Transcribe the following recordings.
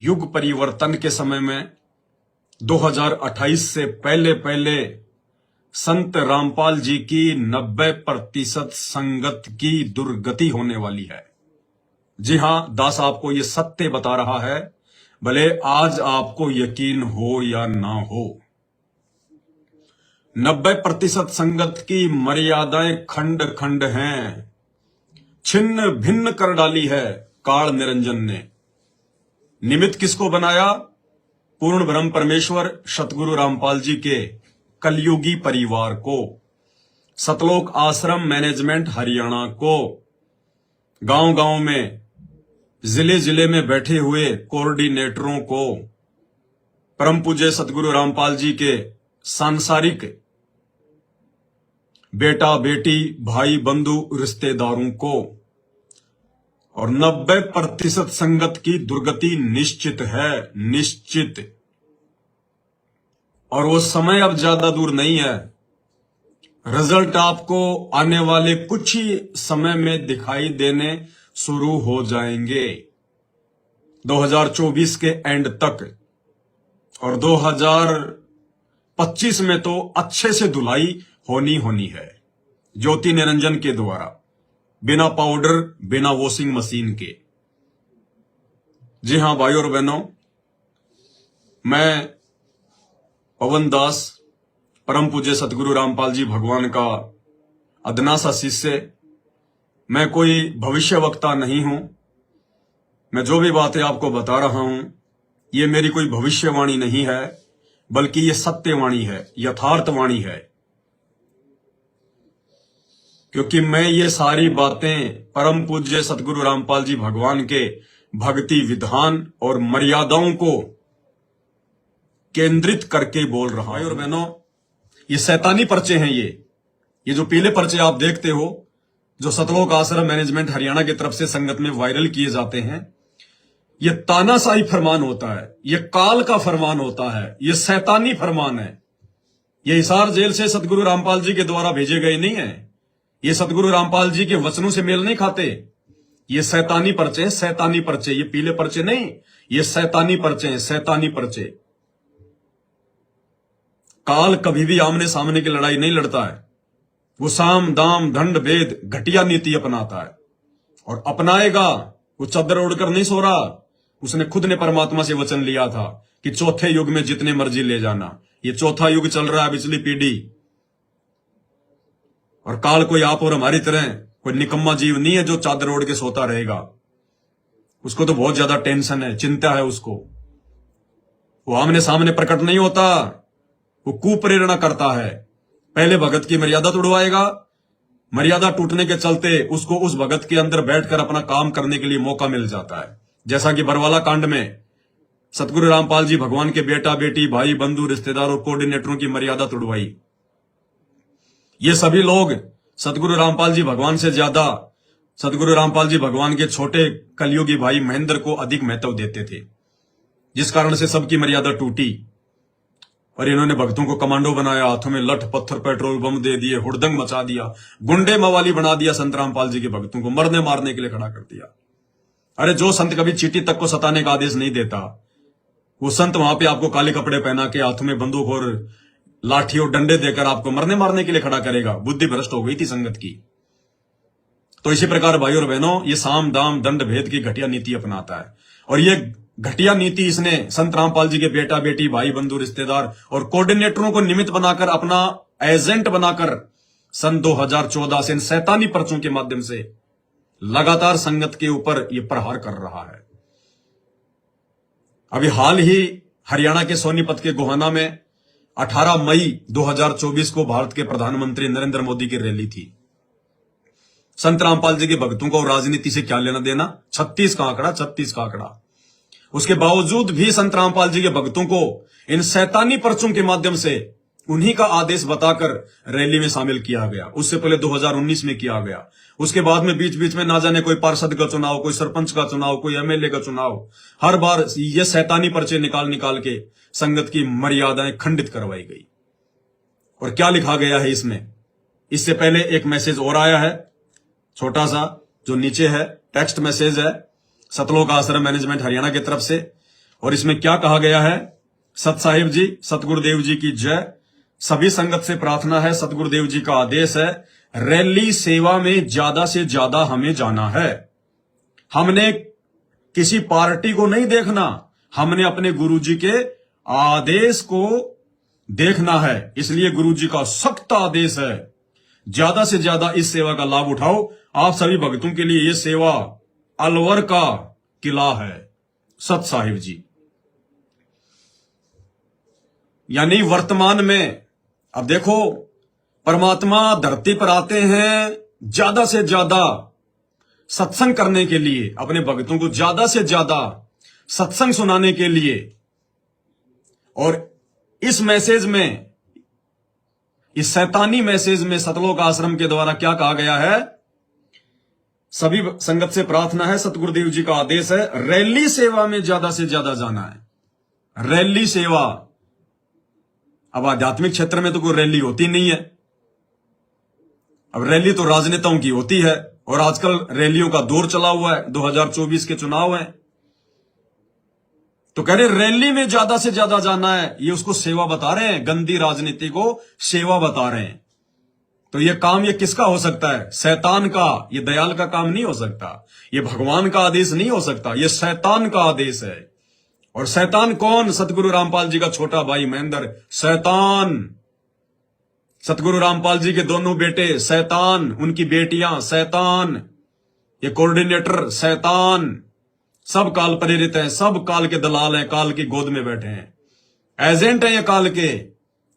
युग परिवर्तन के समय में 2028 से पहले पहले संत रामपाल जी की 90% संगत की दुर्गति होने वाली है। जी हां, दास आपको ये सत्य बता रहा है, भले आज आपको यकीन हो या ना हो। 90% संगत की मर्यादाएं खंड खंड हैं, छिन्न भिन्न कर डाली है काल निरंजन ने। निमित्त किसको बनाया? पूर्ण ब्रह्म परमेश्वर सतगुरु रामपाल जी के कलयुगी परिवार को, सतलोक आश्रम मैनेजमेंट हरियाणा को, गांव गांव में जिले जिले में बैठे हुए कोऑर्डिनेटरों को, परम पूज्य सतगुरु रामपाल जी के सांसारिक बेटा बेटी भाई बंधु रिश्तेदारों को, और 90% संगत की दुर्गति निश्चित है, निश्चित। और वो समय अब ज्यादा दूर नहीं है। रिजल्ट आपको आने वाले कुछ ही समय में दिखाई देने शुरू हो जाएंगे, 2024 के एंड तक। और 2025 में तो अच्छे से धुलाई होनी है, ज्योति निरंजन के द्वारा, बिना पाउडर बिना वॉशिंग मशीन के। जी हां भाइयों और बहनों, मैं पवन दास, परम पूज्य सतगुरु रामपाल जी भगवान का अदना सा शिष्य। मैं कोई भविष्य वक्ता नहीं हूं। मैं जो भी बातें आपको बता रहा हूं, ये मेरी कोई भविष्यवाणी नहीं है, बल्कि ये सत्यवाणी है, यथार्थवाणी है। क्योंकि मैं ये सारी बातें परम पूज्य सतगुरु रामपाल जी भगवान के भक्ति विधान और मर्यादाओं को केंद्रित करके बोल रहा हूं। और बहनों, ये शैतानी पर्चे हैं। ये जो पीले पर्चे आप देखते हो, जो सतलोक आश्रम मैनेजमेंट हरियाणा की तरफ से संगत में वायरल किए जाते हैं, ये तानाशाही फरमान होता है, ये काल का फरमान होता है, ये शैतानी फरमान है। ये हिसार जेल से सतगुरु रामपाल जी के द्वारा भेजे गए नहीं है। ये सतगुरु रामपाल जी के वचनों से मेल नहीं खाते। ये शैतानी पर्चे, शैतानी पर्चे, ये पीले पर्चे नहीं, ये शैतानी पर्चे हैं, शैतानी पर्चे। काल कभी भी आमने सामने की लड़ाई नहीं लड़ता है। वो साम दाम दंड भेद घटिया नीति अपनाता है, और अपनाएगा। वो चद्दर ओढ़कर नहीं सो रहा। उसने खुद ने परमात्मा से वचन लिया था कि चौथे युग में जितने मर्जी ले जाना। ये चौथा युग चल रहा है, पिछली पीढ़ी। और काल कोई आप और हमारी तरह कोई निकम्मा जीव नहीं है जो चादर ओढ़ के सोता रहेगा। उसको तो बहुत ज्यादा टेंशन है, चिंता है उसको। वो आमने सामने प्रकट नहीं होता, वो कुप्रेरणा करता है। पहले भगत की मर्यादा तोड़वाएगा, मर्यादा टूटने के चलते उसको उस भगत के अंदर बैठकर अपना काम करने के लिए मौका मिल जाता है। जैसा कि बरवाला कांड में सतगुरु रामपाल जी भगवान के बेटा बेटी भाई बंधु रिश्तेदार और कोऑर्डिनेटरों की मर्यादा तोड़वाई। ये सभी लोग सतगुरु रामपाल जी भगवान से ज्यादा सतगुरु रामपाल जी भगवान के छोटे कलयुगी भाई महेंद्र को अधिक महत्व देते थे, जिस कारण से सबकी मर्यादा टूटी। और इन्होंने भक्तों को कमांडो बनाया, हाथों में लठ पत्थर पेट्रोल बम दे दिए, हुड़दंग मचा दिया, गुंडे मवाली बना दिया। संत रामपाल जी के भक्तों को मरने मारने के लिए खड़ा कर दिया। अरे जो संत कभी चींटी तक को सताने का आदेश नहीं देता, वो संत वहां पे आपको काले कपड़े पहना के हाथों में बंदूक और लाठी और डंडे देकर आपको मरने मारने के लिए खड़ा करेगा। बुद्धि भ्रष्ट हो गई थी संगत की। तो इसी प्रकार भाइयों और बहनों, ये साम दाम दंड भेद की घटिया नीति अपनाता है। और ये घटिया नीति इसने संत रामपाल जी के बेटा बेटी भाई बंधु रिश्तेदार और कोऑर्डिनेटरों को निमित्त बनाकर, अपना एजेंट बनाकर सन 2014 से इन शैतानी पर्चों के माध्यम से लगातार संगत के ऊपर ये प्रहार कर रहा है। अभी हाल ही हरियाणा के सोनीपत के गोहाना में 18 मई 2024 को भारत के प्रधानमंत्री नरेंद्र मोदी की रैली थी। संत रामपाल जी के भक्तों को राजनीति से क्या लेना देना? 36 का आंकड़ा, 36 का आंकड़ा। उसके बावजूद भी संत रामपाल जी के भक्तों को इन शैतानी पर्चों के माध्यम से उन्हीं का आदेश बताकर रैली में शामिल किया गया। उससे पहले 2019 में किया गया। उसके बाद में बीच बीच में ना जाने कोई पार्षद का चुनाव, कोई सरपंच का चुनाव, कोई एमएलए का चुनाव, हर बार ये शैतानी पर्चे निकाल निकाल के संगत की मर्यादाएं खंडित करवाई गई। और क्या लिखा गया है इसमें? इससे पहले एक मैसेज और आया है, छोटा सा, जो नीचे है, टेक्स्ट मैसेज है, सतलोक आश्रम मैनेजमेंट हरियाणा की तरफ से। और इसमें क्या कहा गया है? सत साहिब जी, सतगुरुदेव जी की जय। सभी संगत से प्रार्थना है, सतगुरुदेव जी का आदेश है, रैली सेवा में ज्यादा से ज्यादा हमें जाना है। हमने किसी पार्टी को नहीं देखना, हमने अपने गुरुजी के आदेश को देखना है। इसलिए गुरुजी का सख्त आदेश है, ज्यादा से ज्यादा इस सेवा का लाभ उठाओ। आप सभी भक्तों के लिए यह सेवा अलवर का किला है, सत साहिब जी। यानी वर्तमान में अब देखो, परमात्मा धरती पर आते हैं ज्यादा से ज्यादा सत्संग करने के लिए, अपने भक्तों को ज्यादा से ज्यादा सत्संग सुनाने के लिए। और इस मैसेज में, इस शैतानी मैसेज में सतलोक आश्रम के द्वारा क्या कहा गया है? सभी संगत से प्रार्थना है, सतगुरुदेव जी का आदेश है, रैली सेवा में ज्यादा से ज्यादा जाना है। रैली सेवा। अब आध्यात्मिक क्षेत्र में तो कोई रैली होती नहीं है। अब रैली तो राजनेताओं की होती है, और आजकल रैलियों का दौर चला हुआ है, 2024 के चुनाव हैं। तो कह रहे रैली में ज्यादा से ज्यादा जाना है, ये उसको सेवा बता रहे हैं, गंदी राजनीति को सेवा बता रहे हैं। तो ये काम, ये किसका हो सकता है? शैतान का। ये दयाल का काम नहीं हो सकता, ये भगवान का आदेश नहीं हो सकता, ये शैतान का आदेश है। और शैतान कौन? सतगुरु रामपाल जी का छोटा भाई महेंद्र शैतान। सतगुरु रामपाल जी के दोनों बेटे शैतान, उनकी बेटियां शैतान, ये कोऑर्डिनेटर शैतान। सब काल प्रेरित हैं, सब काल के दलाल हैं, काल की गोद में बैठे हैं, एजेंट हैं ये काल के।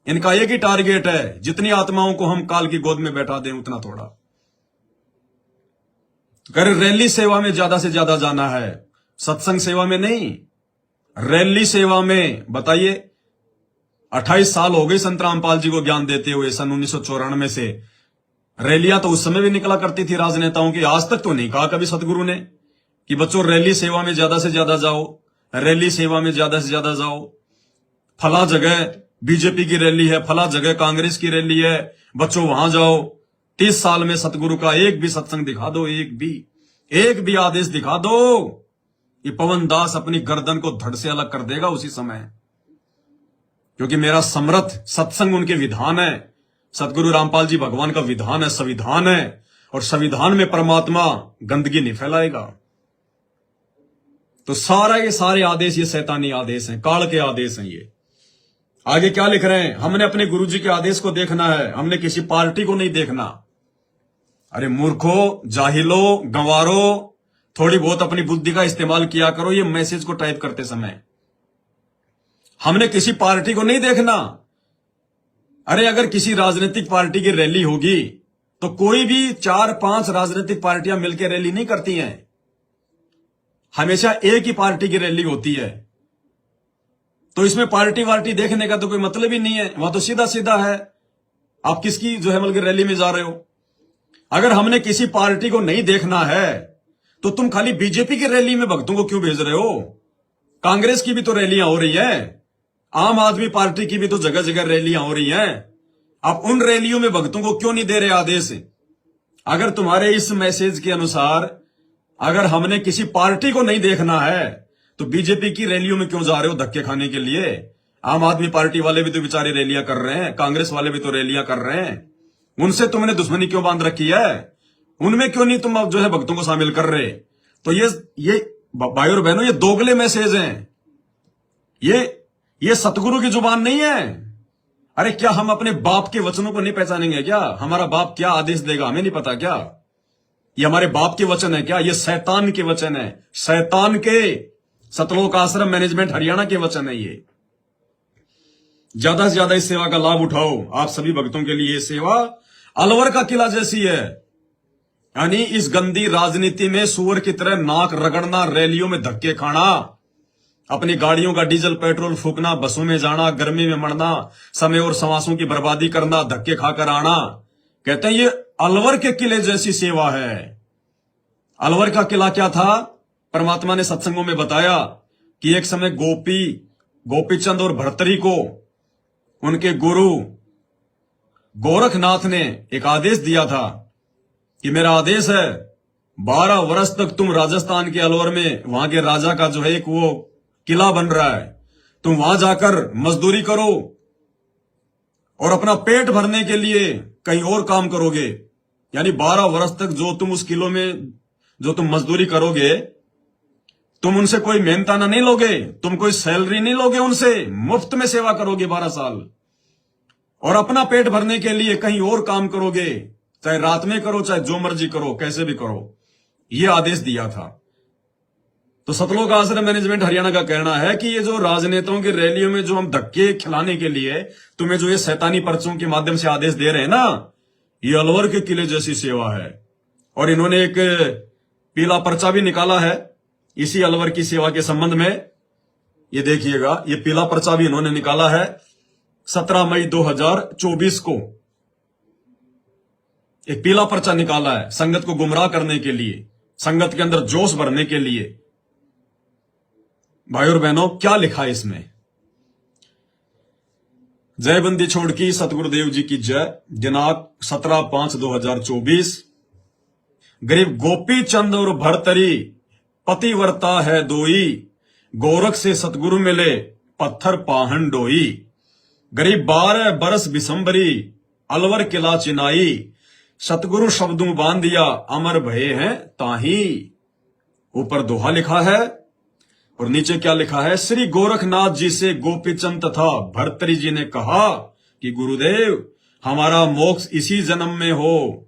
इनका एक ही टारगेट है, जितनी आत्माओं को हम काल की गोद में बैठा दें उतना थोड़ा। कर रैली सेवा में ज्यादा से ज्यादा जाना है, सत्संग सेवा में नहीं, रैली सेवा में। बताइए, 28 साल हो गए संत रामपाल जी को ज्ञान देते हुए, सन 1994 से। रैलियां तो उस समय भी निकला करती थी राजनेताओं की। आज तक तो नहीं कहा कभी सतगुरु ने कि बच्चों रैली सेवा में ज्यादा से ज्यादा जाओ, रैली सेवा में ज्यादा से ज्यादा जाओ। फला जगह बीजेपी की रैली है, फला जगह कांग्रेस की रैली है, बच्चों वहां जाओ। 30 साल में सतगुरु का एक भी सत्संग दिखा दो, एक भी आदेश दिखा दो, ये पवन दास अपनी गर्दन को धड़ से अलग कर देगा उसी समय। क्योंकि मेरा समर्थ सत्संग उनके विधान है। सतगुरु रामपाल जी भगवान का विधान है, संविधान है, और संविधान में परमात्मा गंदगी नहीं फैलाएगा। तो ये सारे आदेश ये शैतानी आदेश हैं, काल के आदेश हैं। ये आगे क्या लिख रहे हैं? हमने अपने गुरुजी के आदेश को देखना है, हमने किसी पार्टी को नहीं देखना। अरे मूर्खो, जाहिलो, गंवारो, थोड़ी बहुत अपनी बुद्धि का इस्तेमाल किया करो ये मैसेज को टाइप करते समय। हमने किसी पार्टी को नहीं देखना। अरे अगर किसी राजनीतिक पार्टी की रैली होगी तो कोई भी 4-5 राजनीतिक पार्टियां मिलकर रैली नहीं करती हैं, हमेशा एक ही पार्टी की रैली होती है। तो इसमें पार्टी वार्टी देखने का तो कोई मतलब ही नहीं है, वहां तो सीधा सीधा है आप किसकी जो है मतलब रैली में जा रहे हो। अगर हमने किसी पार्टी को नहीं देखना है तो तुम खाली बीजेपी की रैली में भक्तों को क्यों भेज रहे हो? कांग्रेस की भी तो रैलियां हो रही हैं, आम आदमी पार्टी की भी तो जगह जगह रैलियां हो रही हैं। आप उन रैलियों में भक्तों को क्यों नहीं दे रहे आदेश? अगर तुम्हारे इस मैसेज के अनुसार अगर हमने किसी पार्टी को नहीं देखना है तो बीजेपी की रैलियों में क्यों जा रहे हो धक्के खाने के लिए? आम आदमी पार्टी वाले भी तो बेचारे रैलियां कर रहे हैं, कांग्रेस वाले भी तो रैलियां कर रहे हैं। उनसे तुमने दुश्मनी क्यों बांध रखी है? उनमें क्यों नहीं तुम अब जो है भक्तों को शामिल कर रहे? तो ये भाई और बहनों, ये दोगले मैसेज हैं। ये सतगुरु की जुबान नहीं है। अरे क्या हम अपने बाप के वचनों को नहीं पहचानेंगे क्या? हमारा बाप क्या आदेश देगा हमें नहीं पता क्या? ये हमारे बाप के वचन है क्या? ये शैतान के वचन है, शैतान के, सतलोक आश्रम मैनेजमेंट हरियाणा के वचन है। ये ज्यादा से ज्यादा इस सेवा का लाभ उठाओ। आप सभी भक्तों के लिए ये सेवा अलवर का किला जैसी है। यानी इस गंदी राजनीति में सुअर की तरह नाक रगड़ना, रैलियों में धक्के खाना, अपनी गाड़ियों का डीजल पेट्रोल फूकना, बसों में जाना, गर्मी में मरना, समय और समासों की बर्बादी करना, धक्के खाकर आना, कहते हैं ये अलवर के किले जैसी सेवा है। अलवर का किला क्या था? परमात्मा ने सत्संगों में बताया कि एक समय गोपीचंद और भर्तरी को उनके गुरु गोरखनाथ ने एक आदेश दिया था कि मेरा आदेश है 12 वर्ष तक तुम राजस्थान के अलवर में वहां के राजा का जो है एक वो किला बन रहा है, तुम वहां जाकर मजदूरी करो और अपना पेट भरने के लिए कहीं और काम करोगे। यानी 12 वर्ष तक जो तुम उस किलो में जो तुम मजदूरी करोगे, तुम उनसे कोई मेहनताना नहीं लोगे, तुम कोई सैलरी नहीं लोगे उनसे, मुफ्त में सेवा करोगे 12 साल और अपना पेट भरने के लिए कहीं और काम करोगे, चाहे रात में करो चाहे जो मर्जी करो, कैसे भी करो। यह आदेश दिया था। तो सतलोक आश्रम मैनेजमेंट हरियाणा का कहना है कि ये जो राजनेताओं की रैलियों में जो हम धक्के खिलाने के लिए तुम्हें जो ये शैतानी पर्चों के माध्यम से आदेश दे रहे हैं ना, ये अलवर के किले जैसी सेवा है। और इन्होंने एक पीला पर्चा भी निकाला है इसी अलवर की सेवा के संबंध में। ये देखिएगा, ये पीला पर्चा भी इन्होंने निकाला है 17 मई 2024 को। एक पीला पर्चा निकाला है संगत को गुमराह करने के लिए, संगत के अंदर जोश भरने के लिए। भाई और बहनों, क्या लिखा है इसमें? जय बंदी छोड़ की सतगुरुदेव जी की जय। दिनांक 17/5/2024। गरीब गोपी चंद और भरतरी पतिव्रता है दोई, गोरख से सतगुरु मिले पत्थर पाहन डोई। गरीब 12 बरस बिसंबरी अलवर किला चिनाई, सतगुरु शब्दों बांध दिया अमर भये हैं ताही। ऊपर दोहा लिखा है और नीचे क्या लिखा है? श्री गोरखनाथ जी से गोपीचंद तथा भरतरी जी ने कहा कि गुरुदेव हमारा मोक्ष इसी जन्म में हो,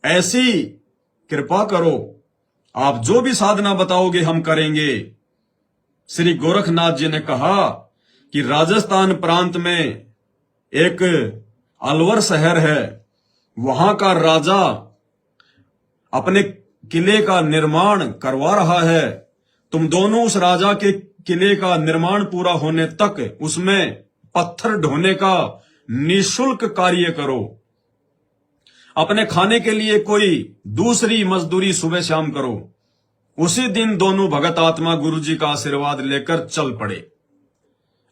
ऐसी कृपा करो, आप जो भी साधना बताओगे हम करेंगे। श्री गोरखनाथ जी ने कहा कि राजस्थान प्रांत में एक अलवर शहर है, वहां का राजा अपने किले का निर्माण करवा रहा है, तुम दोनों उस राजा के किले का निर्माण पूरा होने तक उसमें पत्थर ढोने का निःशुल्क कार्य करो। अपने खाने के लिए कोई दूसरी मजदूरी सुबह शाम करो। उसी दिन दोनों भगत आत्मा गुरु जी का आशीर्वाद लेकर चल पड़े।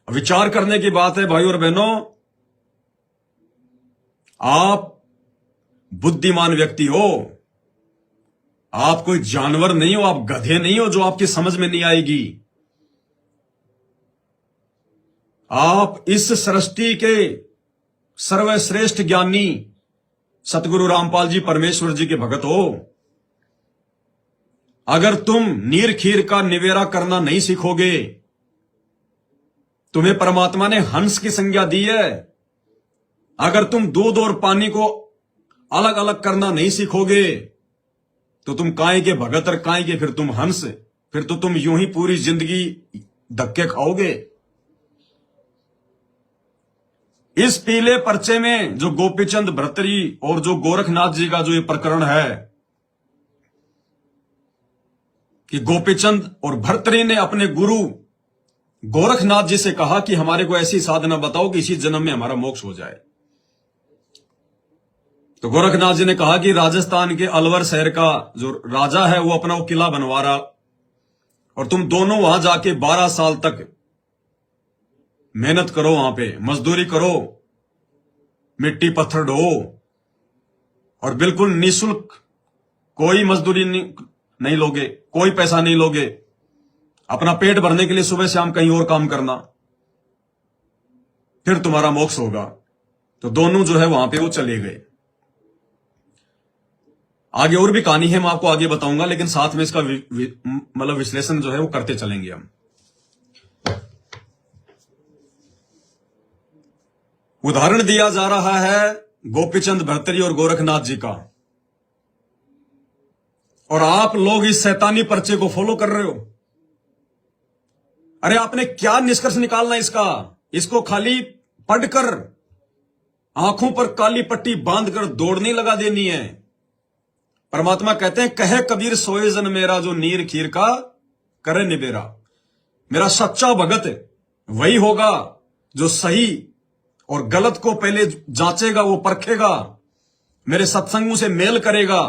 विचार करने की बात है भाई और बहनों, आप बुद्धिमान व्यक्ति हो, आप कोई जानवर नहीं हो, आप गधे नहीं हो जो आपकी समझ में नहीं आएगी। आप इस सृष्टि के सर्वश्रेष्ठ ज्ञानी सतगुरु रामपाल जी परमेश्वर जी के भगत हो। अगर तुम नीर खीर का निवेरा करना नहीं सीखोगे, तुम्हें परमात्मा ने हंस की संज्ञा दी है। अगर तुम दूध और पानी को अलग अलग करना नहीं सीखोगे तो तुम काय के भगत और काय के फिर तुम हंस, फिर तो तुम यूं ही पूरी जिंदगी धक्के खाओगे। इस पीले पर्चे में जो गोपीचंद भरतरी और जो गोरखनाथ जी का जो ये प्रकरण है कि गोपीचंद और भरतरी ने अपने गुरु गोरखनाथ जी से कहा कि हमारे को ऐसी साधना बताओ कि इसी जन्म में हमारा मोक्ष हो जाए। तो गोरखनाथ जी ने कहा कि राजस्थान के अलवर शहर का जो राजा है वो अपना वो किला बनवा रहा, और तुम दोनों वहां जाके 12 साल तक मेहनत करो, वहां पे मजदूरी करो, मिट्टी पत्थर ढो, और बिल्कुल निःशुल्क, कोई मजदूरी नहीं लोगे, कोई पैसा नहीं लोगे, अपना पेट भरने के लिए सुबह शाम कहीं और काम करना, फिर तुम्हारा मोक्ष होगा। तो दोनों जो है वहां पे वो चले गए। आगे और भी कहानी है, मैं आपको आगे बताऊंगा, लेकिन साथ में इसका मतलब विश्लेषण जो है वो करते चलेंगे हम। उदाहरण दिया जा रहा है गोपीचंद भरतरी और गोरखनाथ जी का, और आप लोग इस शैतानी पर्चे को फॉलो कर रहे हो। अरे आपने क्या निष्कर्ष निकालना इसका? इसको खाली पढ़कर आंखों पर काली पट्टी बांधकर दौड़ नहीं लगा देनी है। परमात्मा कहते हैं, कहे कबीर सोए जन मेरा, जो नीर खीर का करे निबेरा। मेरा सच्चा भगत वही होगा जो सही और गलत को पहले जांचेगा, वो परखेगा, मेरे सत्संगों से मेल करेगा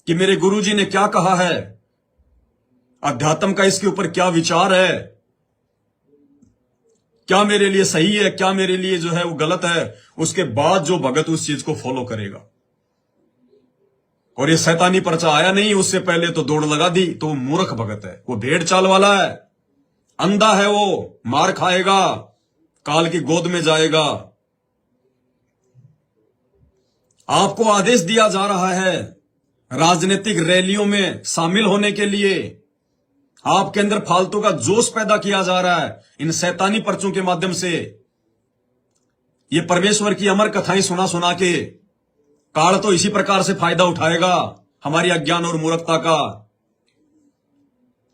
कि मेरे गुरुजी ने क्या कहा है, अध्यात्म का इसके ऊपर क्या विचार है, क्या मेरे लिए सही है, क्या मेरे लिए जो है वो गलत है। उसके बाद जो भगत उस चीज को फॉलो करेगा। और ये शैतानी पर्चा आया नहीं, उससे पहले तो दौड़ लगा दी, तो वो मूर्ख भगत है, वो भेड़ चाल वाला है। अंधा है वो, मार खाएगा, काल की गोद में जाएगा। आपको आदेश दिया जा रहा है राजनीतिक रैलियों में शामिल होने के लिए। आपके अंदर फालतू का जोश पैदा किया जा रहा है इन शैतानी पर्चों के माध्यम से। ये परमेश्वर की अमर कथाएं सुना सुना के काल तो इसी प्रकार से फायदा उठाएगा हमारी अज्ञान और मूर्खता का।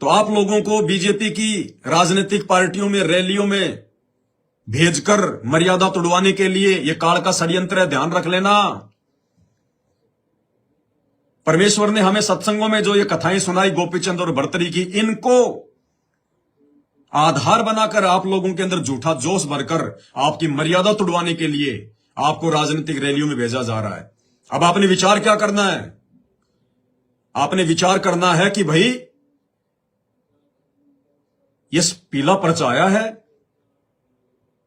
तो आप लोगों को बीजेपी की राजनीतिक पार्टियों में रैलियों में भेजकर मर्यादा तोड़वाने के लिए यह काल का षड्यंत्र है, ध्यान रख लेना। परमेश्वर ने हमें सत्संगों में जो ये कथाएं सुनाई गोपीचंद और भर्तरी की, इनको आधार बनाकर आप लोगों के अंदर झूठा जोश भरकर आपकी मर्यादा तोड़वाने के लिए आपको राजनीतिक रैलियों में भेजा जा रहा है। अब आपने विचार क्या करना है? आपने विचार करना है कि भाई ये पीला पर्चा आया है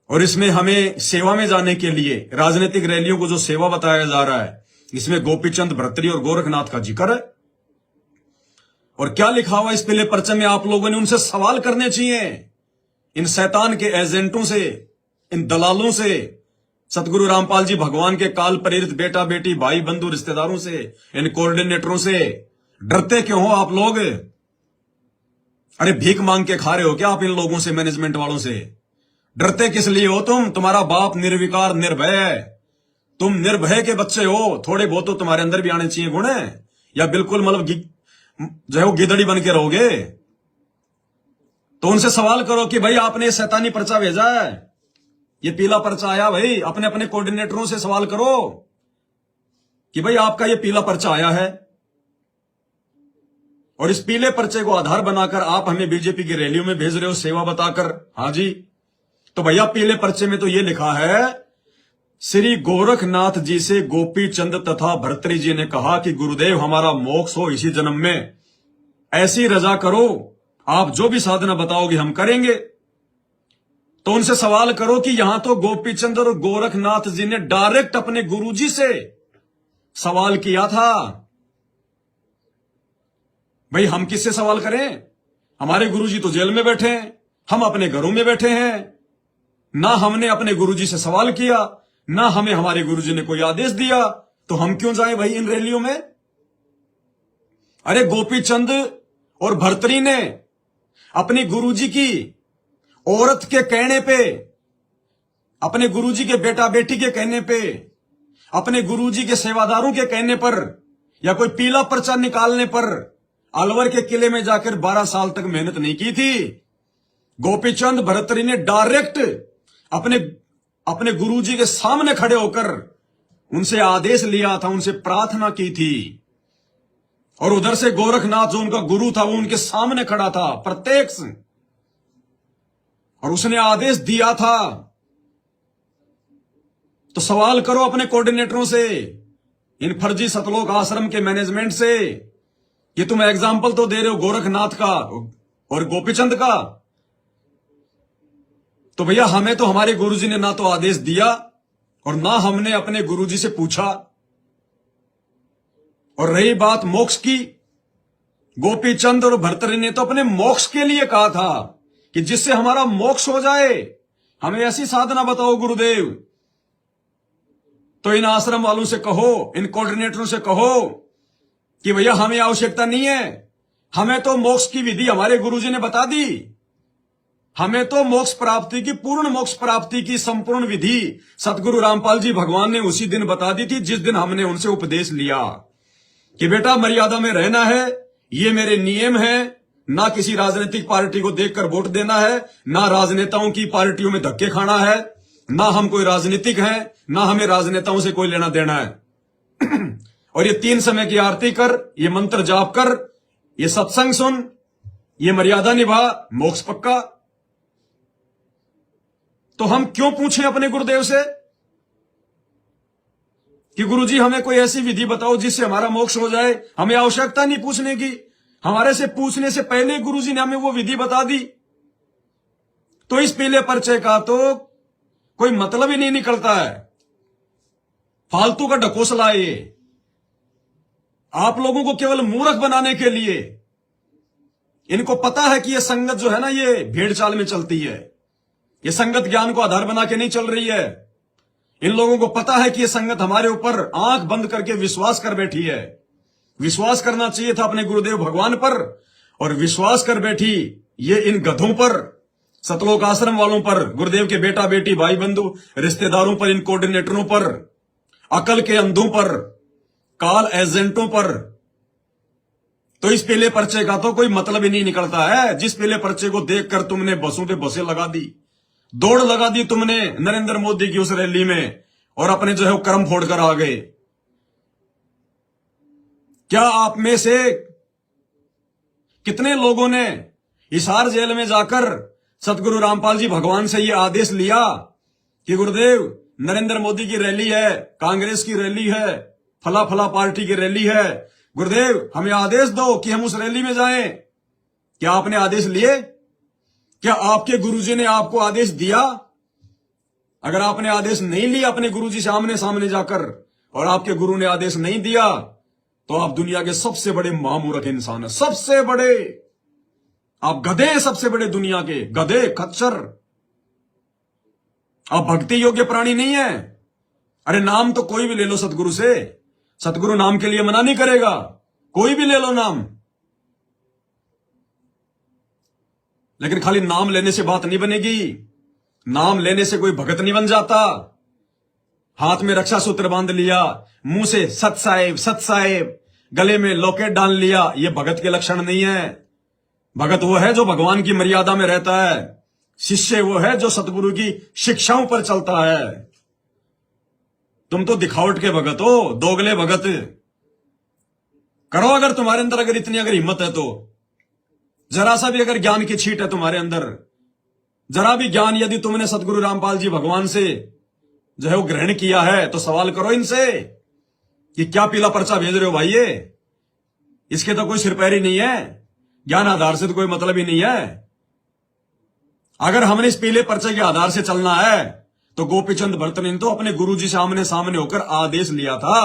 और इसमें हमें सेवा में जाने के लिए राजनीतिक रैलियों को जो सेवा बताया जा रहा है, इसमें गोपीचंद भर्तरी और गोरखनाथ का जिक्र है। और क्या लिखा हुआ इस पीले पर्चे में? आप लोगों ने उनसे सवाल करने चाहिए, इन शैतान के एजेंटों से, इन दलालों से, सतगुरु रामपाल जी भगवान के काल प्रेरित बेटा बेटी भाई बंधु रिश्तेदारों से, इन कोऑर्डिनेटरों से। डरते क्यों हो आप लोग? अरे भीख मांग के खा रहे हो क्या आप इन लोगों से, मैनेजमेंट वालों से? डरते किस लिए हो तुम? तुम्हारा बाप निर्विकार निर्भय है, तुम निर्भय के बच्चे हो। थोड़े बहुत तो तुम्हारे अंदर भी आने चाहिए गुण है, या बिल्कुल मतलब जो है वो गिदड़ी बन के रहोगे? तो उनसे सवाल करो कि भाई आपने शैतानी पर्चा भेजा है, ये पीला पर्चा आया, भाई अपने अपने कोऑर्डिनेटरों से सवाल करो कि भाई आपका ये पीला पर्चा आया है और इस पीले पर्चे को आधार बनाकर आप हमें बीजेपी की रैलियों में भेज रहे हो सेवा बताकर। हाँ जी, तो भैया पीले पर्चे में तो ये लिखा है, श्री गोरखनाथ जी से गोपी चंद तथा भर्तरी जी ने कहा कि गुरुदेव हमारा मोक्ष हो इसी जन्म में, ऐसी रजा करो, आप जो भी साधना बताओगे हम करेंगे। तो उनसे सवाल करो कि यहां तो गोपी चंद और गोरखनाथ जी ने डायरेक्ट अपने गुरुजी से सवाल किया था। भाई हम किससे सवाल करें? हमारे गुरुजी तो जेल में बैठे हैं, हम अपने घरों में बैठे हैं। ना हमने अपने गुरुजी से सवाल किया, ना हमें हमारे गुरुजी ने कोई आदेश दिया, तो हम क्यों जाएं भाई इन रैलियों में? अरे गोपी चंद और भर्तरी ने अपने गुरुजी की औरत के कहने पे, अपने गुरुजी के बेटा बेटी के कहने पे, अपने गुरुजी के सेवादारों के कहने पर, या कोई पीला पर्चा निकालने पर अलवर के किले में जाकर 12 साल तक मेहनत नहीं की थी। गोपीचंद भर्तरी ने डायरेक्ट अपने गुरुजी के सामने खड़े होकर उनसे आदेश लिया था, उनसे प्रार्थना की थी। और उधर से गोरखनाथ जो उनका गुरु था वो उनके सामने खड़ा था प्रत्यक्ष, और उसने आदेश दिया था। तो सवाल करो अपने कोऑर्डिनेटरों से, इन फर्जी सतलोक आश्रम के मैनेजमेंट से, कि तुम एग्जाम्पल तो दे रहे हो गोरखनाथ का और गोपीचंद का। तो भैया हमें तो हमारे गुरुजी ने ना तो आदेश दिया और ना हमने अपने गुरुजी से पूछा। और रही बात मोक्ष की, गोपीचंद और भर्तरी ने तो अपने मोक्ष के लिए कहा था कि जिससे हमारा मोक्ष हो जाए, हमें ऐसी साधना बताओ गुरुदेव। तो इन आश्रम वालों से कहो, इन कोऑर्डिनेटरों से कहो कि भैया हमें आवश्यकता नहीं है, हमें तो मोक्ष की विधि हमारे गुरुजी ने बता दी। हमें तो मोक्ष प्राप्ति की, पूर्ण मोक्ष प्राप्ति की संपूर्ण विधि सतगुरु रामपाल जी भगवान ने उसी दिन बता दी थी जिस दिन हमने उनसे उपदेश लिया कि बेटा मर्यादा में रहना है, ये मेरे नियम है। ना किसी राजनीतिक पार्टी को देखकर वोट देना है, ना राजनेताओं की पार्टियों में धक्के खाना है, ना हम कोई राजनीतिक हैं, ना हमें राजनेताओं से कोई लेना देना है। और ये 3 समय की आरती कर, ये मंत्र जाप कर, ये सत्संग सुन, ये मर्यादा निभा, मोक्ष पक्का। तो हम क्यों पूछें अपने गुरुदेव से कि गुरुजी हमें कोई ऐसी विधि बताओ जिससे हमारा मोक्ष हो जाए? हमें आवश्यकता नहीं पूछने की, हमारे से पूछने से पहले गुरुजी ने हमें वो विधि बता दी। तो इस पीले पर्चे का तो कोई मतलब ही नहीं निकलता है, फालतू का ढकोसला है ये। आप लोगों को केवल मूर्ख बनाने के लिए इनको पता है कि ये संगत जो है ना, ये भेड़ चाल में चलती है। ये संगत ज्ञान को आधार बना के नहीं चल रही है। इन लोगों को पता है कि ये संगत हमारे ऊपर आंख बंद करके विश्वास कर बैठी है। विश्वास करना चाहिए था अपने गुरुदेव भगवान पर, और विश्वास कर बैठी ये इन गधों पर, सतलोक आश्रम वालों पर, गुरुदेव के बेटा बेटी भाई बंधु रिश्तेदारों पर, इन कोऑर्डिनेटरों पर, अकल के अंधों पर, काल एजेंटों पर। तो इस पीले पर्चे का तो कोई मतलब ही नहीं निकलता है, जिस पीले पर्चे को देखकर तुमने बसों पे बसें लगा दी, दौड़ लगा दी तुमने नरेंद्र मोदी की उस रैली में, और अपने जो है वो कर्म फोड़ कर आ गए। क्या आप में से कितने लोगों ने हिसार जेल में जाकर सतगुरु रामपाल जी भगवान से यह आदेश लिया कि गुरुदेव नरेंद्र मोदी की रैली है, कांग्रेस की रैली है, फला फला पार्टी की रैली है, गुरुदेव हमें आदेश दो कि हम उस रैली में जाएं? क्या आपने आदेश लिए? क्या आपके गुरुजी ने आपको आदेश दिया? अगर आपने आदेश नहीं लिया अपने गुरुजी से आमने सामने जाकर, और आपके गुरु ने आदेश नहीं दिया, तो आप दुनिया के सबसे बड़े महामूर्ख इंसान है, सबसे बड़े। आप गधे, सबसे बड़े दुनिया के गधे, खच्चर। आप भक्ति योग्य प्राणी नहीं है। अरे नाम तो कोई भी ले लो सतगुरु से, सतगुरु नाम के लिए मना नहीं करेगा, कोई भी ले लो नाम। लेकिन खाली नाम लेने से बात नहीं बनेगी। नाम लेने से कोई भगत नहीं बन जाता। हाथ में रक्षा सूत्र बांध लिया, मुंह से सत साहेब, गले में लॉकेट डाल लिया, यह भगत के लक्षण नहीं है। भगत वो है जो भगवान की मर्यादा में रहता है। शिष्य वो है जो सतगुरु की शिक्षाओं पर चलता है। तुम तो दिखावट के भगत हो, दोगले भगत। करो अगर तुम्हारे अंदर अगर इतनी अगर हिम्मत है तो, जरा सा भी अगर ज्ञान की छीट है तुम्हारे अंदर, जरा भी ज्ञान यदि तुमने सतगुरु रामपाल जी भगवान से जो है वो ग्रहण किया है, तो सवाल करो इनसे कि क्या पीला पर्चा भेज रहे हो भाई? ये इसके तो कोई सिर पैर ही नहीं है, ज्ञान आधार से तो कोई मतलब ही नहीं है। अगर हमने इस पीले पर्चे के आधार से चलना है, तो गोपीचंद भट्ट ने तो अपने गुरुजी सामने सामने होकर आदेश लिया था।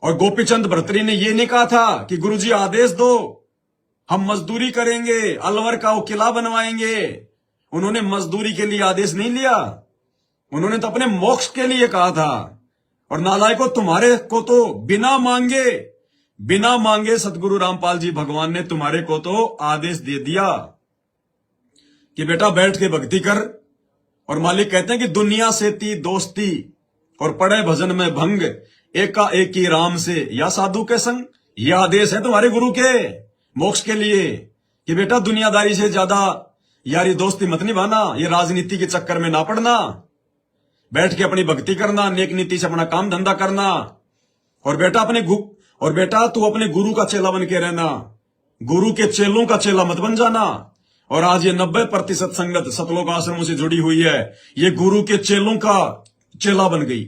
और गोपीचंद भर्तरी ने यह नहीं कहा था कि गुरुजी आदेश दो, हम मजदूरी करेंगे, अलवर का वो किला बनवाएंगे। उन्होंने मजदूरी के लिए आदेश नहीं लिया, उन्होंने तो अपने मोक्ष के लिए कहा था। और नालायकों, तुम्हारे को तो बिना मांगे सतगुरु रामपाल जी भगवान ने तुम्हारे को तो आदेश दे दिया कि बेटा बैठ के भक्ति कर। और मालिक कहते हैं कि दुनिया से ती दोस्ती और पड़े भजन में भंग, एका एक ही राम से या साधु के संग। यह आदेश है तुम्हारे गुरु के मोक्ष के लिए कि बेटा दुनियादारी से ज्यादा यारी दोस्ती मत निभाना, ये राजनीति के चक्कर में ना पड़ना, बैठ के अपनी भक्ति करना, नेक नीति से अपना काम धंधा करना। और बेटा तू अपने गुरु का चेला बन के रहना, गुरु के चेलों का चेला मत बन जाना। और आज ये 90% संगत सतलोक आश्रमों से जुड़ी हुई है, ये गुरु के चेलों का चेला बन गई।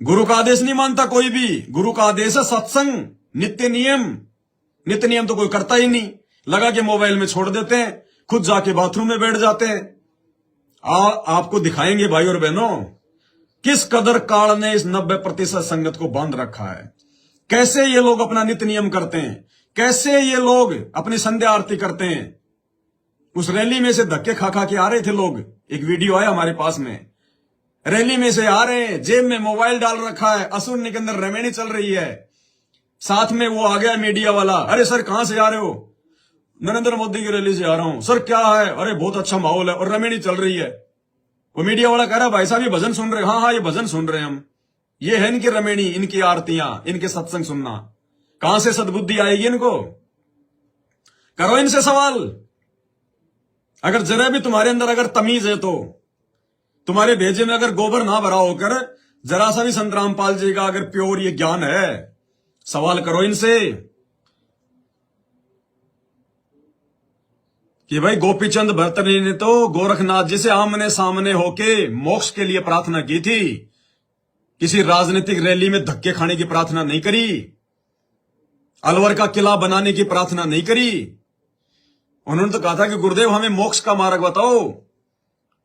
गुरु का आदेश नहीं मानता कोई भी। गुरु का आदेश है सत्संग, नित्य नियम तो कोई करता ही नहीं, लगा के मोबाइल में छोड़ देते हैं, खुद जाके बाथरूम में बैठ जाते हैं। आपको दिखाएंगे भाई और बहनों, किस कदर काल ने इस 90% संगत को बांध रखा है। कैसे ये लोग अपना नित्य नियम करते हैं, कैसे ये लोग अपनी संध्या आरती करते हैं। उस रैली में से धक्के खा खा के आ रहे थे लोग, एक वीडियो आया हमारे पास में, रैली में से आ रहे हैं, जेब में मोबाइल डाल रखा है, असुर के अंदर रमेणी चल रही है, साथ में वो आ गया मीडिया वाला। अरे सर कहां से आ रहे हो? नरेंद्र मोदी की रैली से आ रहा हूं। सर क्या है? अरे बहुत अच्छा माहौल है और रमेणी चल रही है। वो मीडिया वाला कह रहा भाई साहब ये भजन सुन रहे? हाँ ये भजन सुन रहे हम। ये है इनकी रमेणी, इनकी आरतियां, इनके सत्संग सुनना। कहां से सद्बुद्धि आएगी इनको? करो इनसे सवाल। अगर जरा भी तुम्हारे अंदर अगर तमीज है तो, तुम्हारे भेजे में अगर गोबर ना भरा होकर जरा सा भी संत रामपाल जी का अगर प्योर ये ज्ञान है, सवाल करो इनसे कि भाई गोपीचंद भर्तरी ने तो गोरखनाथ जी से आमने सामने होके मोक्ष के लिए प्रार्थना की थी, किसी राजनीतिक रैली में धक्के खाने की प्रार्थना नहीं करी, अलवर का किला बनाने की प्रार्थना नहीं करी। उन्होंने तो कहा था कि गुरुदेव हमें मोक्ष का मार्ग बताओ।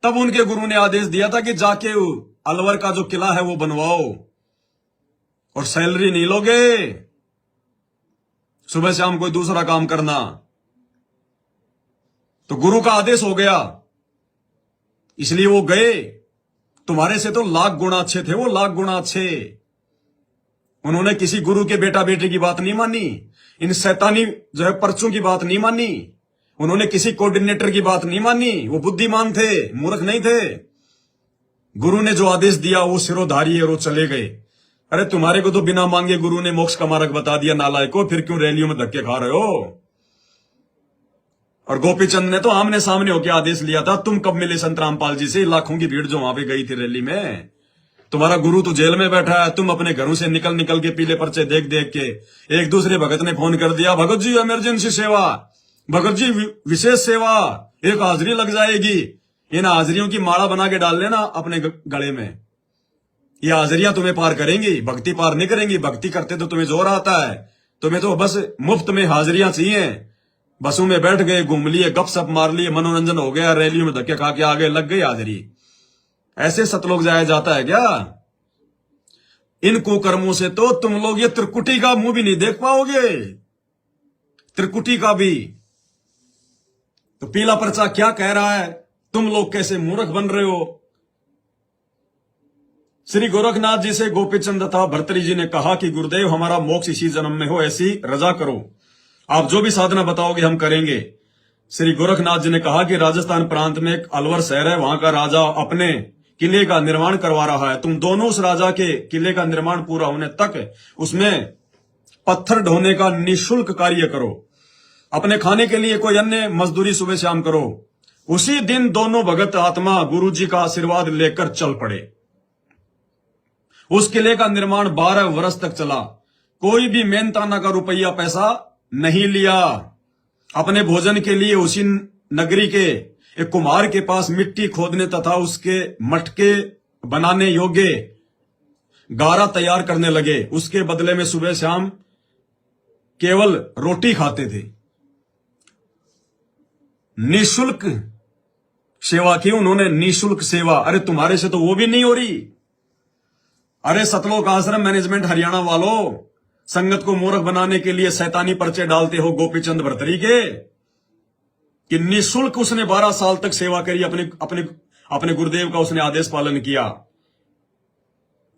तब उनके गुरु ने आदेश दिया था कि जाके अलवर का जो किला है वो बनवाओ, और सैलरी नहीं लोगे। सुबह शाम कोई दूसरा काम करना। तो गुरु का आदेश हो गया, इसलिए वो गए। तुम्हारे से तो लाख गुना अच्छे थे वो, लाख गुना अच्छे। उन्होंने किसी गुरु के बेटा बेटे की बात नहीं मानी, इन शैतानी जो है पर्चों की बात नहीं मानी, उन्होंने किसी कोऑर्डिनेटर की बात नहीं मानी। वो बुद्धिमान थे, मूर्ख नहीं थे। गुरु ने जो आदेश दिया वो सिरोधारी है, वो चले गए। अरे तुम्हारे को तो बिना मांगे गुरु ने मोक्ष का मार्ग बता दिया नालायको, फिर क्यों रैलियों में धक्के खा रहे हो? और गोपीचंद ने तो आमने सामने होकर आदेश लिया था। तुम कब मिले संत रामपाल जी से? लाखों की भीड़ जो वहां पे गई थी रैली में। तुम्हारा गुरु तो जेल में बैठा है, तुम अपने घरों से निकल निकल के पीले पर्चे देख देख के। एक दूसरे भगत ने फोन कर दिया, भगत जी इमरजेंसी सेवा, भगत जी विशेष सेवा, एक हाजिरी लग जाएगी। इन हाजिरियों की माला बना के डाल लेना अपने गले में। ये हाजिरियां तुम्हें पार करेंगी, भक्ति पार नहीं करेंगी। भक्ति करते तो तुम्हें जोर आता है, तुम्हें तो बस मुफ्त में हाजिरियां चाहिए। बसों में बैठ गए, घूम लिए, गपशप मार लिए, मनोरंजन हो गया, रैलियों में धक्के खा के आगे लग गई हाजिरी। ऐसे सतलोक जाया जाता है क्या? इन कुकर्मों से तो तुम लोग ये त्रिकुटी का मुंह भी नहीं देख पाओगे, त्रिकुटी का भी। तो पीला पर्चा क्या कह रहा है? तुम लोग कैसे मूर्ख बन रहे हो? श्री गोरखनाथ जी से गोपीचंद तथा भर्तरी जी ने कहा कि गुरुदेव हमारा मोक्ष इसी जन्म में हो, ऐसी रजा करो। आप जो भी साधना बताओगे हम करेंगे। श्री गोरखनाथ जी ने कहा कि राजस्थान प्रांत में एक अलवर शहर है, वहां का राजा अपने किले का निर्माण करवा रहा है। तुम दोनों उस राजा के किले का निर्माण पूरा होने तक उसमें पत्थर ढोने का निःशुल्क कार्य करो। अपने खाने के लिए कोई अन्य मजदूरी सुबह शाम करो। उसी दिन दोनों भगत आत्मा गुरु जी का आशीर्वाद लेकर चल पड़े। उस किले का निर्माण 12 वर्ष तक चला। कोई भी मेहनताना का रुपया पैसा नहीं लिया। अपने भोजन के लिए उसी नगरी के एक कुम्हार के पास मिट्टी खोदने तथा उसके मटके बनाने योग्य गारा तैयार करने लगे। उसके बदले में सुबह शाम केवल रोटी खाते थे। निःशुल्क सेवा की उन्होंने, निःशुल्क सेवा। अरे तुम्हारे से तो वो भी नहीं हो रही। अरे सतलोक आश्रम मैनेजमेंट हरियाणा वालों, संगत को मूर्ख बनाने के लिए शैतानी पर्चे डालते हो गोपीचंद भर्तरी के कि निःशुल्क उसने 12 साल तक सेवा करी। अपने गुरुदेव का उसने आदेश पालन किया।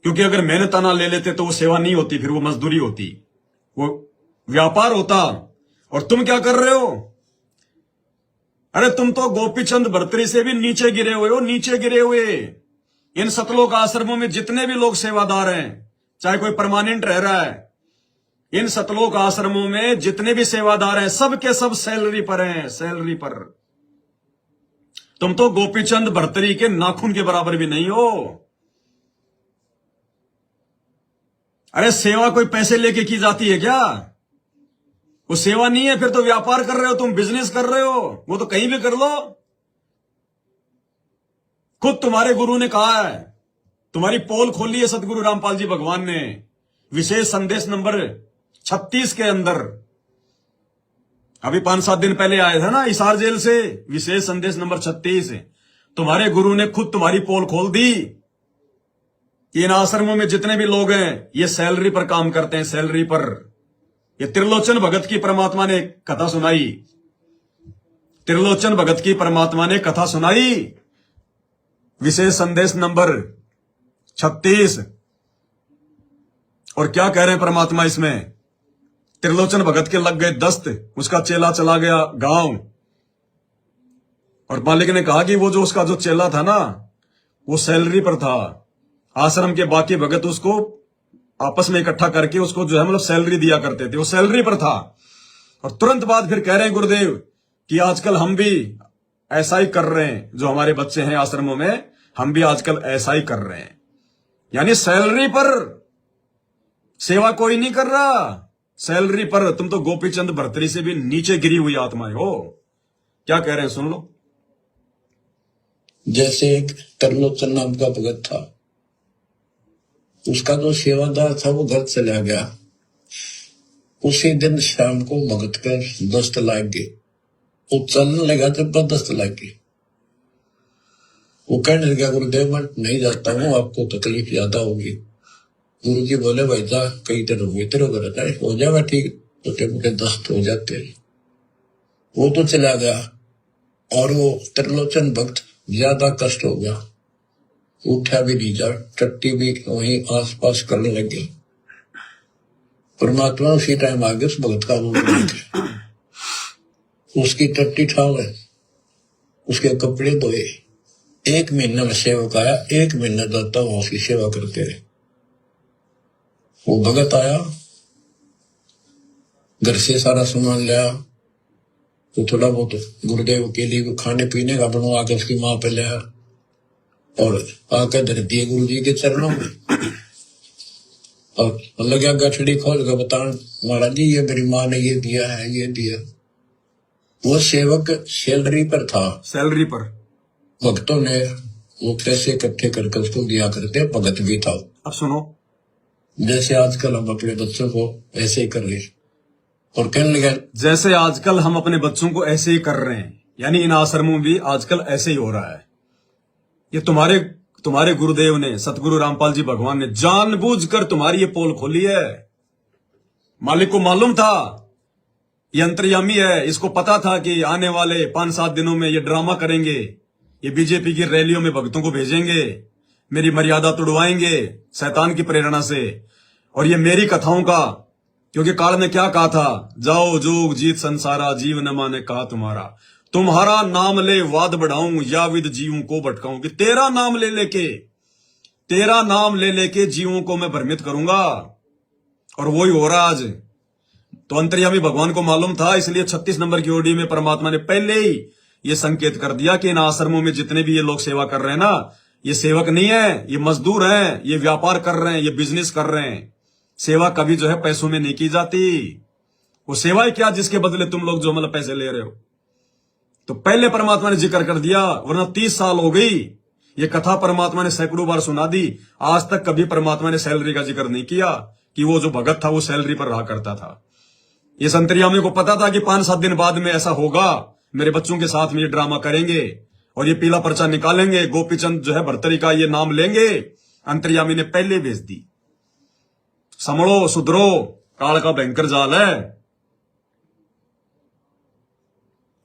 क्योंकि अगर मेहनताना ले लेते तो वो सेवा नहीं होती, फिर वो मजदूरी होती, वो व्यापार होता। और तुम क्या कर रहे हो? अरे तुम तो गोपीचंद भर्तरी से भी नीचे गिरे हुए हो, नीचे गिरे हुए। इन सतलोक आश्रमों में जितने भी लोग सेवादार हैं, चाहे कोई परमानेंट रह रहा है, इन सतलोक आश्रमों में जितने भी सेवादार हैं सब के सब सैलरी पर हैं, सैलरी पर। तुम तो गोपीचंद भर्तरी के नाखून के बराबर भी नहीं हो। अरे सेवा कोई पैसे लेके की जाती है क्या? वो सेवा नहीं है, फिर तो व्यापार कर रहे हो तुम, बिजनेस कर रहे हो। वो तो कहीं भी कर लो। खुद तुम्हारे गुरु ने कहा है, तुम्हारी पोल खोली है सतगुरु रामपाल जी भगवान ने, विशेष संदेश नंबर 36 के अंदर। अभी 5-7 दिन पहले आया था ना हिसार जेल से, विशेष संदेश नंबर 36। तुम्हारे गुरु ने खुद तुम्हारी पोल खोल दी कि इन आश्रमों में जितने भी लोग हैं ये सैलरी पर काम करते हैं, सैलरी पर। ये त्रिलोचन भगत की परमात्मा ने कथा सुनाई, त्रिलोचन भगत की परमात्मा ने कथा सुनाई, विशेष संदेश नंबर 36। और क्या कह रहे हैं परमात्मा इसमें? त्रिलोचन भगत के लग गए दस्त, उसका चेला चला गया गांव। और मालिक ने कहा कि वो जो उसका जो चेला था ना, वो सैलरी पर था। आश्रम के बाकी भगत उसको आपस में इकट्ठा करके उसको जो है मतलब सैलरी दिया करते थे, वो सैलरी पर था। और तुरंत बाद फिर कह रहे हैं गुरुदेव कि आजकल हम भी ऐसा ही कर रहे हैं, जो हमारे बच्चे हैं आश्रमों में, हम भी आजकल ऐसा ही कर रहे हैं। यानी सैलरी पर सेवा कोई नहीं कर रहा, सैलरी पर। तुम तो गोपीचंद भर्तरी से भी नीचे गिरी हुई आत्माएं हो। क्या कह रहे हैं सुन लो। जैसे एक त्रिलोचन नाम का भगत था, उसका जो सेवादार था वो घर चला गया। उसी दिन शाम को भगत का दस्त लग गई, वो चलने लगा जब दस्त लग गई। वो कहने लगा गुरुदेव मैं नहीं जाता हूँ, आपको तकलीफ ज्यादा होगी। गुरु जी बोले भाई जा, कई दिन हुए तेरे घर हो जाएगा ठीक, छोटे मोटे दस्त हो जाते। वो तो चला गया, और वो त्रिलोचन भक्त ज्यादा कष्ट हो गया, उठा भी नहीं जा, टट्टी भी वहीं आसपास करने लगे। परमात्मा उसी टाइम आ गया उस भगत का रूप लेके, उसकी टट्टी ठावे, उसके कपड़े धोए। 1 महीने में सेवक आया, 1 महीने दाता वहां उसकी सेवा करते रहे। वो भगत आया, घर से सारा सामान लाया, तो थोड़ा बहुत गुरुदेव के लिए खाने पीने का बनवा के उसकी माँ पे लाया और आकर धर दिए गुरु जी के चरणों में। और लगा गठड़ी खोल कर बता, महाराज जी ये मेरी माँ ने ये दिया है, ये दिया। वो सेवक सैलरी पर था, सैलरी पर। भक्तों ने वो पैसे इकट्ठे करके उसको दिया करते, भगत भी था। अब सुनो, जैसे आजकल हम अपने बच्चों को ऐसे ही कर रहे, और कहने लगा जैसे आजकल हम अपने बच्चों को ऐसे ही कर रहे हैं, यानी इन आश्रमों में भी आजकल ऐसे ही हो रहा है। ये तुम्हारे गुरुदेव ने, सतगुरु रामपाल जी भगवान ने जानबूझकर तुम्हारी ये पोल खोली है। मालिक को मालूम था ये अंतर्यामी है, इसको पता था कि आने वाले 5-7 दिनों में ये ड्रामा करेंगे, ये बीजेपी की रैलियों में भक्तों को भेजेंगे, मेरी मर्यादा तुड़वाएंगे शैतान की प्रेरणा से। और ये मेरी कथाओं का, क्योंकि काल ने क्या कहा था, जाओ जोग जीत संसारा, जीव न माने कहा तुम्हारा, तुम्हारा नाम ले वाद बढ़ाऊं, या विद जीवों को भटकाऊं। कि तेरा नाम ले लेके जीवों को मैं भ्रमित करूंगा, और वही हो रहा आज। तो अंतर्यामी भगवान को मालूम था, इसलिए 36 नंबर की ओडी में परमात्मा ने पहले ही ये संकेत कर दिया कि इन आश्रमों में जितने भी ये लोग सेवा कर रहे हैं ना, ये सेवक नहीं है, ये मजदूर हैं, ये व्यापार कर रहे हैं, ये बिजनेस कर रहे हैं। सेवा कभी जो है पैसों में नहीं की जाती। वो सेवा ही क्या जिसके बदले तुम लोग जो मतलब पैसे ले रहे हो। तो पहले परमात्मा ने जिक्र कर दिया, वरना 30 साल हो गई ये कथा परमात्मा ने सैकड़ों बार सुना दी, आज तक कभी परमात्मा ने सैलरी का जिक्र नहीं किया कि वो जो भगत था वो सैलरी पर रहा करता था। ये अंतर्यामी को पता था कि 5-7 दिन बाद में ऐसा होगा, मेरे बच्चों के साथ में ये ड्रामा करेंगे और ये पीला पर्चा निकालेंगे, गोपीचंद जो है भर्तरी का ये नाम लेंगे। अंतर्यामी ने पहले भेज दी, समझो सुधरो, काल का भयंकर जाल है।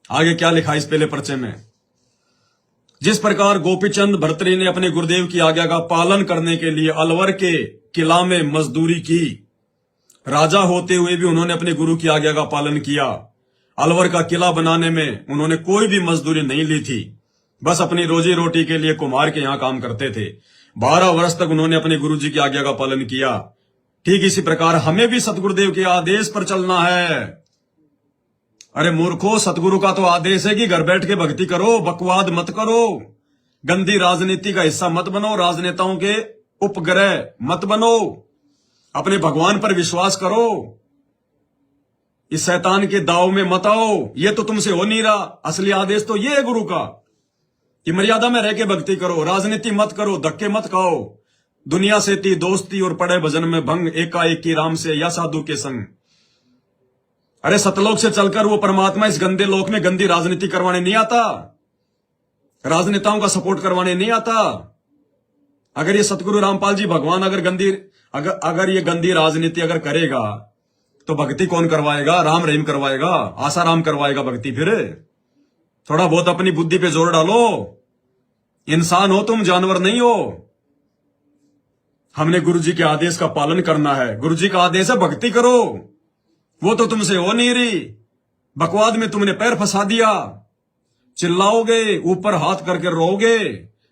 आगे क्या लिखा इस पहले पर्चे में, जिस प्रकार गोपीचंद भर्तरी ने अपने गुरुदेव की आज्ञा का पालन करने के लिए अलवर के किला में मजदूरी की, राजा होते हुए भी उन्होंने अपने गुरु की आज्ञा का पालन किया। अलवर का किला बनाने में उन्होंने कोई भी मजदूरी नहीं ली थी, बस अपनी रोजी रोटी के लिए कुम्हार के यहां काम करते थे। 12 वर्ष तक उन्होंने अपने गुरु जी की आज्ञा का पालन किया। ठीक इसी प्रकार हमें भी सतगुरुदेव के आदेश पर चलना है। अरे मूर्खो, सतगुरु का तो आदेश है कि घर बैठ के भक्ति करो, बकवाद मत करो, गंदी राजनीति का हिस्सा मत बनो, राजनेताओं के उपग्रह मत बनो, अपने भगवान पर विश्वास करो, इस शैतान के दाव में मत आओ। ये तो तुमसे हो नहीं रहा। असली आदेश तो ये है गुरु का कि मर्यादा में रह के भक्ति करो, राजनीति मत करो, धक्के मत खाओ, दुनिया से थी दोस्ती और पड़े भजन में भंग, एकाएक की राम से या साधु के संग। अरे सतलोक से चलकर वो परमात्मा इस गंदे लोक में गंदी राजनीति करवाने नहीं आता, राजनेताओं का सपोर्ट करवाने नहीं आता। अगर ये सतगुरु रामपाल जी भगवान अगर ये गंदी राजनीति अगर करेगा तो भक्ति कौन करवाएगा? राम रहीम करवाएगा, आसाराम करवाएगा भक्ति। फिर थोड़ा बहुत अपनी बुद्धि पे जोर डालो, इंसान हो तुम, जानवर नहीं हो। हमने गुरु जी के आदेश का पालन करना है। गुरु जी का आदेश है भक्ति करो, वो तो तुमसे हो नहीं रही। बकवाद में तुमने पैर फंसा दिया, चिल्लाओगे, ऊपर हाथ करके रोओगे,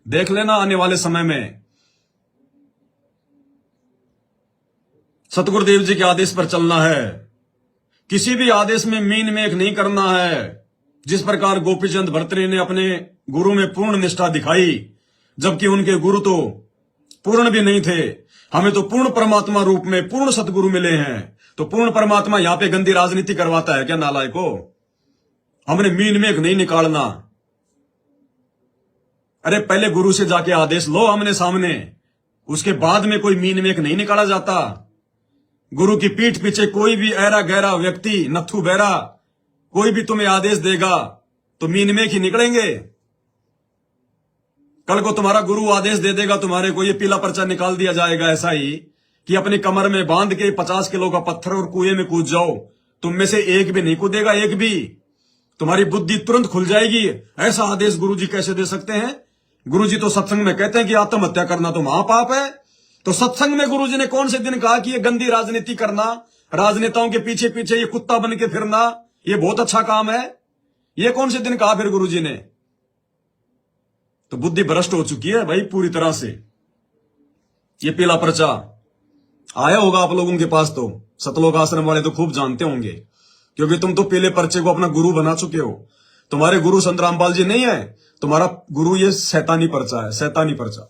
देख लेना आने वाले समय में। सतगुरुदेव जी के आदेश पर चलना है, किसी भी आदेश में मीन मेख नहीं करना है। जिस प्रकार गोपीचंद भर्तरी ने अपने गुरु में पूर्ण निष्ठा दिखाई, जबकि उनके गुरु तो पूर्ण भी नहीं थे। हमें तो पूर्ण परमात्मा रूप में पूर्ण सतगुरु मिले हैं, तो पूर्ण परमात्मा यहां पे गंदी राजनीति करवाता है क्या नालायको? हमने मीन मेख नहीं निकालना। अरे पहले गुरु से जाके आदेश लो आमने सामने, उसके बाद में कोई मीन मेख नहीं निकाला जाता। गुरु की पीठ पीछे कोई भी ऐरा गहरा व्यक्ति, नथु बैरा, कोई भी तुम्हें आदेश देगा तो मीन मेख ही निकलेंगे। कल को तुम्हारा गुरु आदेश दे देगा तुम्हारे को, ये पीला पर्चा निकाल दिया जाएगा ऐसा ही कि अपनी कमर में बांध के 50 किलो का पत्थर और कुएं में कूद जाओ, तुम में से एक भी नहीं कूदेगा, एक भी। तुम्हारी बुद्धि तुरंत खुल जाएगी। ऐसा आदेश गुरुजी कैसे दे सकते हैं? गुरुजी तो सत्संग में कहते हैं कि आत्महत्या करना तो महापाप है। तो सत्संग में गुरुजी ने कौन से दिन कहा कि ये गंदी राजनीति करना, राजनेताओं के पीछे पीछे ये कुत्ता बन के फिरना, ये बहुत अच्छा काम है? ये कौन से दिन कहा फिर गुरुजी ने? तो बुद्धि भ्रष्ट हो चुकी है भाई पूरी तरह से। ये पीला पर्चा आया होगा आप लोगों के पास, तो सतलोक आश्रम वाले तो खूब जानते होंगे, क्योंकि तुम तो पीले पर्चे को अपना गुरु बना चुके हो। तुम्हारे गुरु संत रामपाल जी नहीं है, तुम्हारा गुरु ये शैतानी पर्चा है, शैतानी पर्चा।